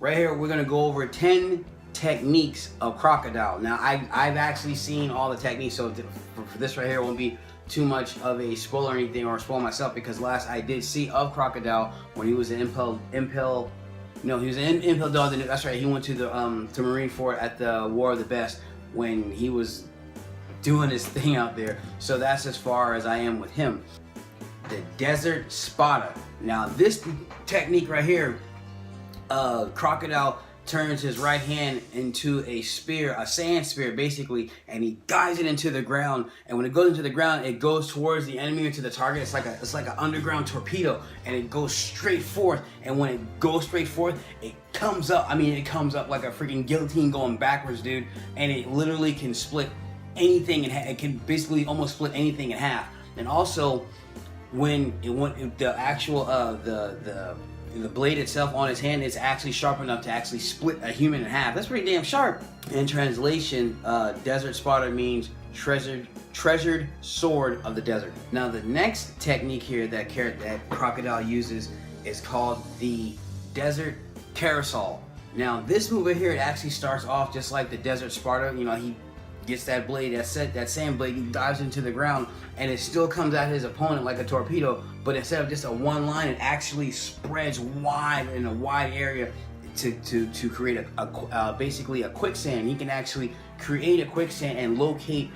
right here we're gonna go over 10 techniques of crocodile. Now I've actually seen all the techniques, so for this right here it won't be too much of a spoiler or anything, or spoil myself, because last I did see of crocodile when he was an impel dog. That's right, he went to the to Marine Fort at the War of the Best when he was doing his thing out there. So that's as far as I am with him. The desert spotter. Now this technique right here, crocodile turns his right hand into a spear, a sand spear basically, and he guides it into the ground. And when it goes into the ground, it goes towards the enemy or to the target. It's like an underground torpedo, and it goes straight forth. And when it goes straight forth, it comes up. I mean, it comes up like a freaking guillotine going backwards, dude. And it literally can split anything in half. It can basically almost split anything in half. And also, when the actual the blade itself on his hand is actually sharp enough to actually split a human in half. That's pretty damn sharp. In translation, desert spotter means treasured sword of the desert. Now the next technique here that crocodile uses is called the desert carousel. Now this move right here, it actually starts off just like the desert spotter. You know, he gets that blade, that sand blade, he dives into the ground, and it still comes at his opponent like a torpedo, but instead of just a one line, it actually spreads wide in a wide area to create basically a quicksand. He can actually create a quicksand and locate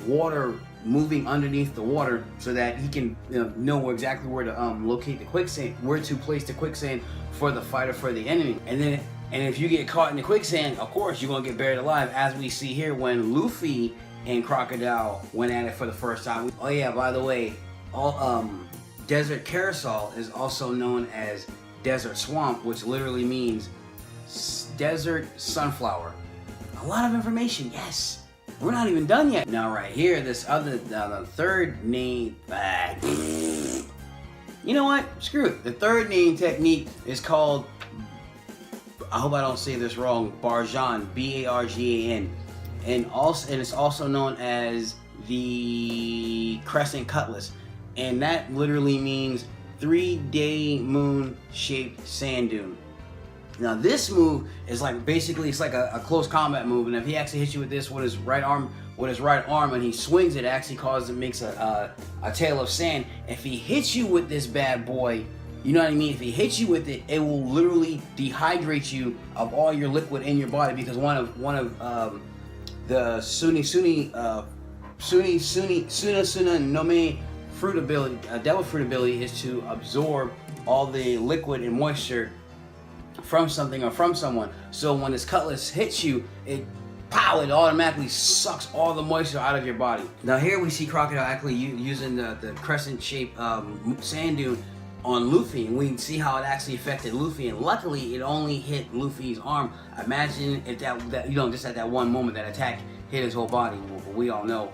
water moving underneath the water, so that he can know exactly where to locate the quicksand, where to place the quicksand for the fight or for the enemy. And if you get caught in the quicksand, of course you're gonna get buried alive, as we see here when Luffy and Crocodile went at it for the first time. Oh yeah, by the way, desert carousel is also known as desert swamp, which literally means desert sunflower. A lot of information, yes. We're not even done yet. Now right here, this other, the third name, you know what? Screw it. The third name technique is called, I hope I don't say this wrong, Bargan, B-A-R-G-A-N. And it's also known as the Crescent Cutlass. And that literally means 3-day moon shaped sand dune. Now this move is like, basically it's like a close combat move, and if he actually hits you with this with his right arm, and he swings it, makes a tail of sand. If he hits you with this bad boy, you know what I mean? If he hits you with it, it will literally dehydrate you of all your liquid in your body, because one of the Suna Nome fruit ability, devil fruit ability, is to absorb all the liquid and moisture from something or from someone. So when this cutlass hits you, it automatically sucks all the moisture out of your body. Now here we see Crocodile actually using the crescent-shaped sand dune on Luffy, and we can see how it actually affected Luffy, and luckily it only hit Luffy's arm. Imagine if that just at that one moment that attack hit his whole body. Well, we all know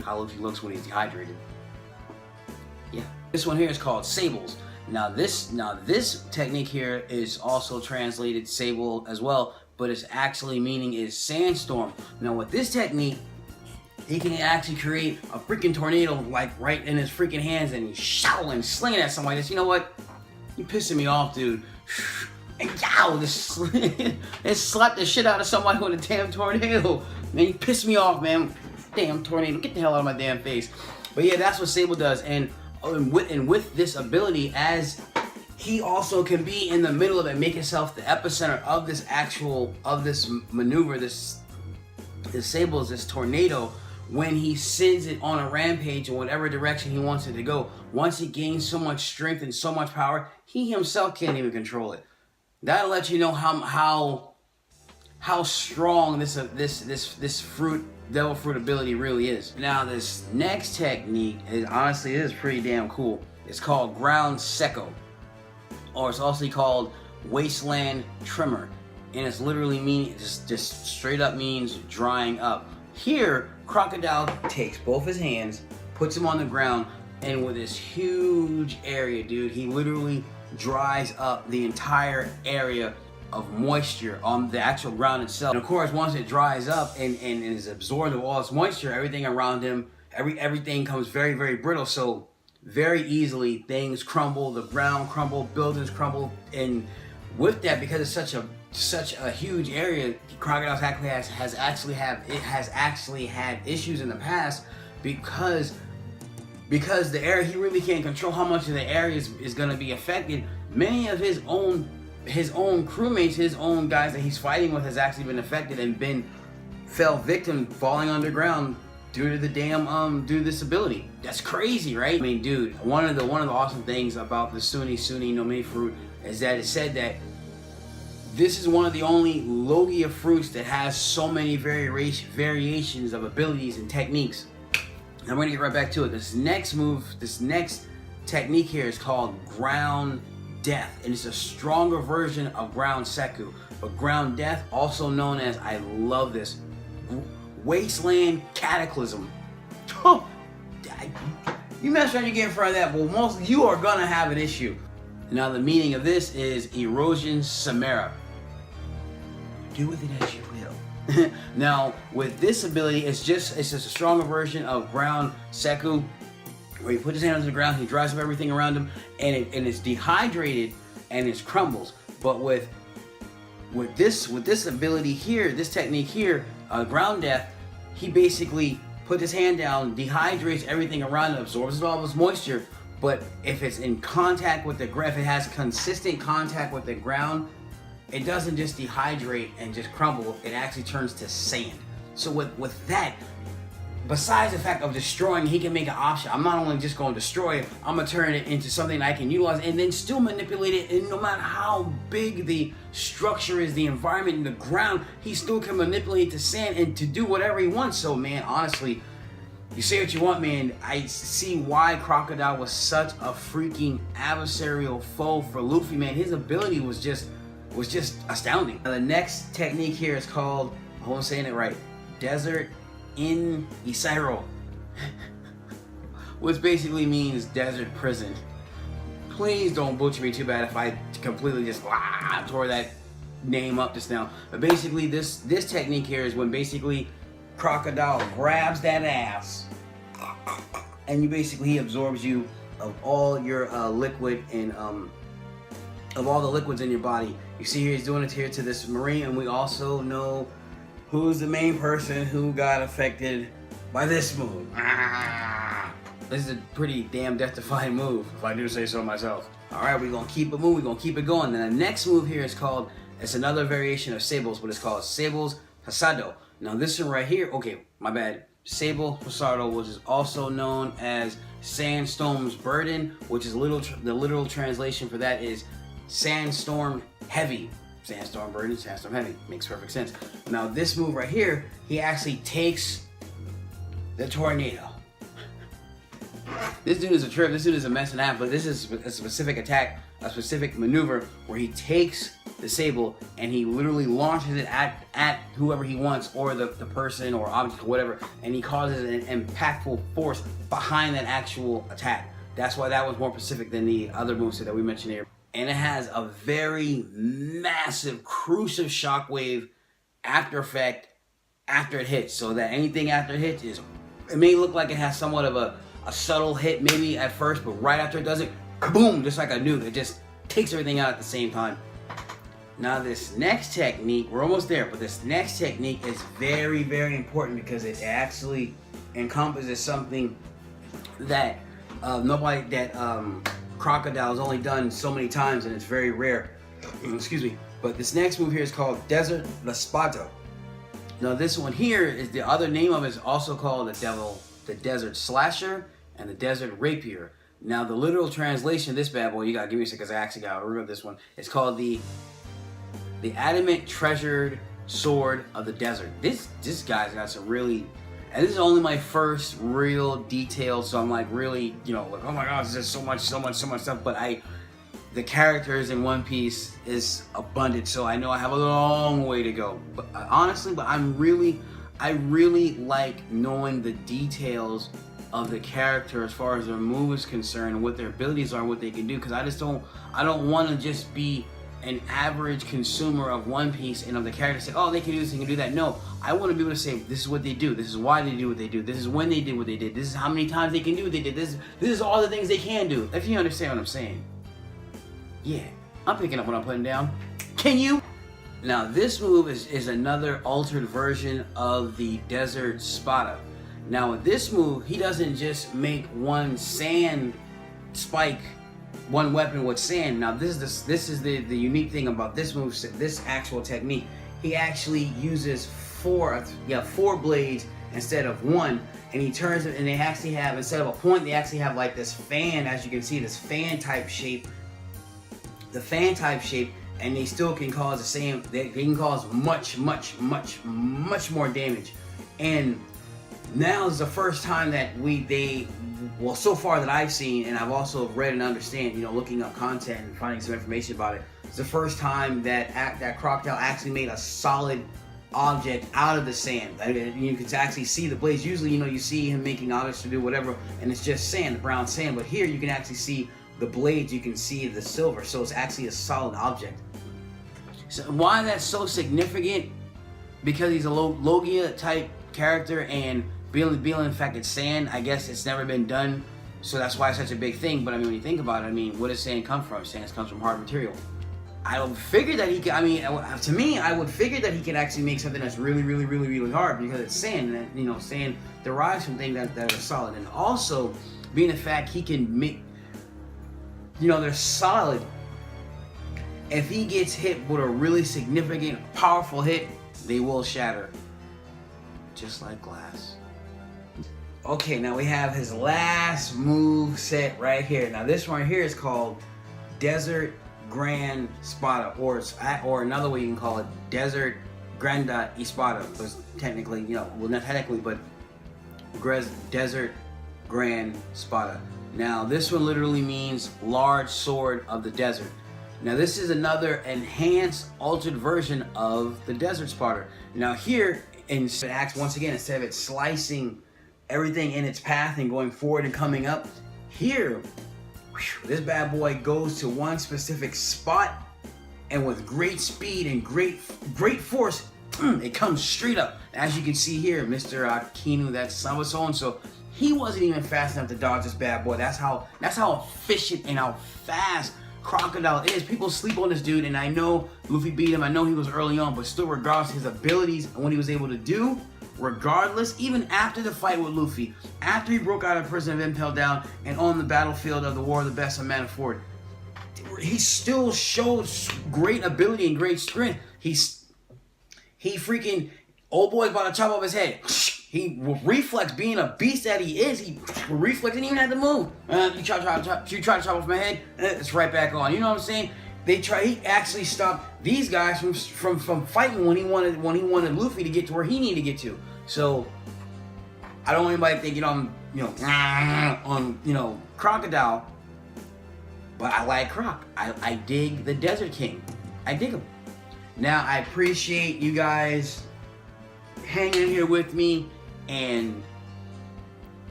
how Luffy looks when he's dehydrated. Yeah. This one here is called Sables. Now this technique here is also translated sable as well, but its actually meaning is sandstorm. Now with this technique, he can actually create a freaking tornado like right in his freaking hands, and he's shouting, slinging at somebody. You know what? You pissing me off, dude. And yow, just slap the shit out of somebody with a damn tornado. Man, you piss me off, man. Damn tornado, get the hell out of my damn face. But yeah, that's what Sable does, and with this ability, as he also can be in the middle of it, make himself the epicenter of this maneuver, this Sable's this tornado. When he sends it on a rampage in whatever direction he wants it to go, once it gains so much strength and so much power, he himself can't even control it. That'll let you know how strong this devil fruit ability really is. Now this next technique is honestly pretty damn cool. It's called ground secco, or it's also called wasteland trimmer, and it's literally just straight up means drying up. Here, Crocodile takes both his hands, puts them on the ground, and with this huge area, dude, he literally dries up the entire area of moisture on the actual ground itself. And of course, once it dries up and is absorbed of all its moisture, everything around him, everything comes very, very brittle. So very easily things crumble, the ground crumble, buildings crumble, and with that, because it's such a huge area, Crocodile's actually has actually had issues in the past because the area, he really can't control how much of the area is going to be affected. Many of his own crewmates, his own guys that he's fighting with, has actually been affected and fell victim, falling underground due to the damn due to this ability. That's crazy, right? I mean, dude, one of the awesome things about the Suni no Mi fruit is that it said that this is one of the only Logia fruits that has so many variations of abilities and techniques. I'm gonna get right back to it. This next technique here is called Ground Death, and it's a stronger version of Ground Seku. But Ground Death, also known as, I love this, Wasteland Cataclysm. You mess around, you get in front of that, well, you are gonna have an issue. Now the meaning of this is Erosion Samara. Do with it as you will. Now with this ability, it's just a stronger version of Ground Seku, where he puts his hand on the ground, he dries up everything around him, and it's dehydrated and it crumbles. But with this ability here, this technique here, Ground Death, he basically puts his hand down, dehydrates everything around it, absorbs all of his moisture. But if it's in contact with the ground, if it has consistent contact with the ground, it doesn't just dehydrate and just crumble, it actually turns to sand. So with that, besides the fact of destroying, he can make an option. I'm not only just going to destroy it, I'm going to turn it into something I can utilize and then still manipulate it. And no matter how big the structure is, the environment and the ground, he still can manipulate the sand and to do whatever he wants. So man, honestly, you say what you want, man. I see why Crocodile was such a freaking adversarial foe for Luffy, man. His ability was just astounding. Now, the next technique here is called, I hope I'm saying it right, Desert in Isairo, which basically means desert prison. Please don't butcher me too bad if I completely just tore that name up just now. But basically this technique here is when basically Crocodile grabs that ass and he absorbs you of all your liquid and of all the liquids in your body. You see here he's doing it here to this marine, and we also know who's the main person who got affected by this move. This is a pretty damn death-defying move, if I do say so myself. Alright, we're gonna keep it moving, we're gonna keep it going. Then the next move here is called, it's another variation of Sable's, but it's called Sable's Pasado. Now this one right here, okay, my bad. Sable Pasado, which is also known as Sandstorm's Burden, which is the literal translation for that is Sandstorm Heavy. Sandstorm Burden, Sandstorm Heavy. Makes perfect sense. Now this move right here, he actually takes the tornado. This dude is a trip, this dude is a mess and a half, but this is a specific attack, a specific maneuver where he takes the Sable and he literally launches it at whoever he wants, or the person or object or whatever, and he causes an impactful force behind that actual attack. That's why that was more specific than the other moves that we mentioned here. And it has a very massive, crucial shockwave after effect after it hits. So that anything after it hits it may look like it has somewhat of a subtle hit maybe at first, but right after it does it, kaboom, just like a nuke. It just takes everything out at the same time. Now this next technique, we're almost there, but this next technique is very, very important because it actually encompasses something that Crocodile's only done so many times, and it's very rare. Excuse me. But this next move here is called Desert Laspato. Now this one here is the other name of it is also called the Desert Slasher and the Desert Rapier. Now the literal translation of this bad boy, you gotta give me a second because I actually gotta remember this one. It's called the Adamant Treasured Sword of the Desert. This guy's got some really, and this is only my first real detail, so I'm like really, like, oh my gosh, there's so much stuff, but the characters in One Piece is abundant, so I know I have a long way to go. But honestly, I really like knowing the details of the character as far as their move is concerned, what their abilities are, and what they can do, because I don't want to just be an average consumer of One Piece and of the character say, oh, they can do this, they can do that. No, I want to be able to say, this is what they do, this is why they do what they do, this is when they did what they did, this is how many times they can do what they did, this is all the things they can do, if you understand what I'm saying. Yeah, I'm picking up what I'm putting down. Can you? Now this move is another altered version of the Desert Spada. Now with this move, he doesn't just make one sand spike, one weapon with sand. Now this is the unique thing about this move, this actual technique. He actually uses four blades instead of one, and he turns it, and they actually have, instead of a point, they actually have like this fan, as you can see, this fan type shape. The fan type shape, and they still can cause the same, they can cause much more damage. And now is the first time that well, so far that I've seen, and I've also read and understand, you know, looking up content and finding some information about it, it's the first time that Crocodile actually made a solid object out of the sand. You can actually see the blades. Usually, you know, you see him making objects to do whatever, and it's just sand, brown sand. But here, you can actually see the blades. You can see the silver, so it's actually a solid object. So why that's so significant? Because he's a Logia type character, and being in fact it's sand. I guess it's never been done, so that's why it's such a big thing. But I mean, when you think about it, I mean, what does sand come from? Sand comes from hard material. I would figure that he could, I mean, to me, I would figure that he could actually make something that's really hard, because it's sand, and, you know, sand derives from things that are solid. And also, being the fact he can make, you know, they're solid. If he gets hit with a really significant, powerful hit, they will shatter. Just like glass. Okay, now we have his last move set right here. Now this one here is called Desert Grand Spada, or another way you can call it, Desert Granda Espada. Because technically, you know, well, not technically, but Desert Grand Spada. Now this one literally means large sword of the desert. Now this is another enhanced, altered version of the Desert Spada. Now here, once again, instead of it slicing everything in its path and going forward and coming up, here, this bad boy goes to one specific spot, and with great speed and great force, it comes straight up. As you can see here, Mr. Kinu, that's so he wasn't even fast enough to dodge this bad boy. That's how efficient and how fast Crocodile is. People sleep on this dude, and I know Luffy beat him. I know he was early on, but still, regardless, his abilities and what he was able to do, regardless, even after the fight with Luffy, after he broke out of prison of Impel Down and on the battlefield of the War of the Best of Manafort, he still showed great ability and great strength. He freaking, old boy's about to chop off his head. He reflex, being a beast that he is, he reflex, didn't even have to move. You try to chop off my head, it's right back on. You know what I'm saying? He actually stopped these guys from fighting when he wanted Luffy to get to where he needed to get to. So I don't want anybody thinking on Crocodile, but I like Croc. I dig the Desert King. I dig him. Now I appreciate you guys hanging here with me and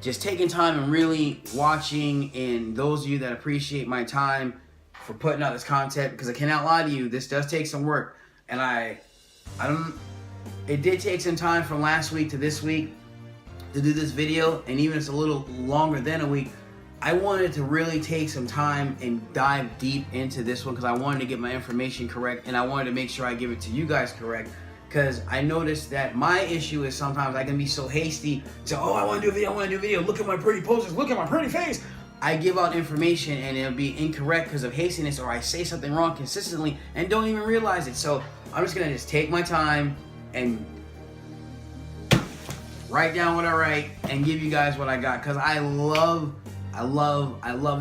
just taking time and really watching, and those of you that appreciate my time for putting out this content, because I cannot lie to you, this does take some work, and it did take some time from last week to this week to do this video, and even if it's a little longer than a week, I wanted to really take some time and dive deep into this one, because I wanted to get my information correct, and I wanted to make sure I give it to you guys correct. Because I noticed that my issue is sometimes I can be so hasty to, oh, I want to do a video, look at my pretty posters, look at my pretty face. I give out information and it'll be incorrect because of hastiness, or I say something wrong consistently and don't even realize it. So I'm just gonna take my time and write down what I write and give you guys what I got, because I love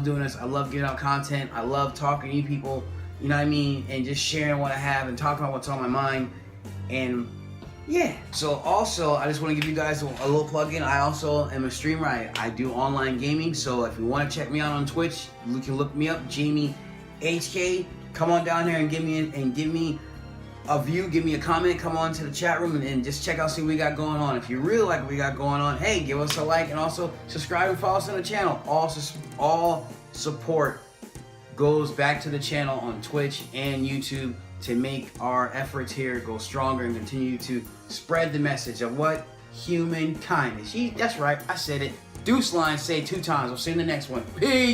doing this. I love getting out content. I love talking to you people, you know what I mean, and just sharing what I have and talking about what's on my mind. And yeah, so also I just want to give you guys a little plug-in. I also am a streamer. I do online gaming, so if you want to check me out on Twitch, you can look me up, Jamie HK. Come on down here and give me a view, give me a comment, come on to the chat room and just check out, see what we got going on. If you really like what we got going on, hey, give us a like and also subscribe and follow us on the channel. All support goes back to the channel on Twitch and YouTube to make our efforts here go stronger and continue to spread the message of what humankind is. That's right, I said it. Deuce line, say it 2 times. We'll see you in the next one. Peace.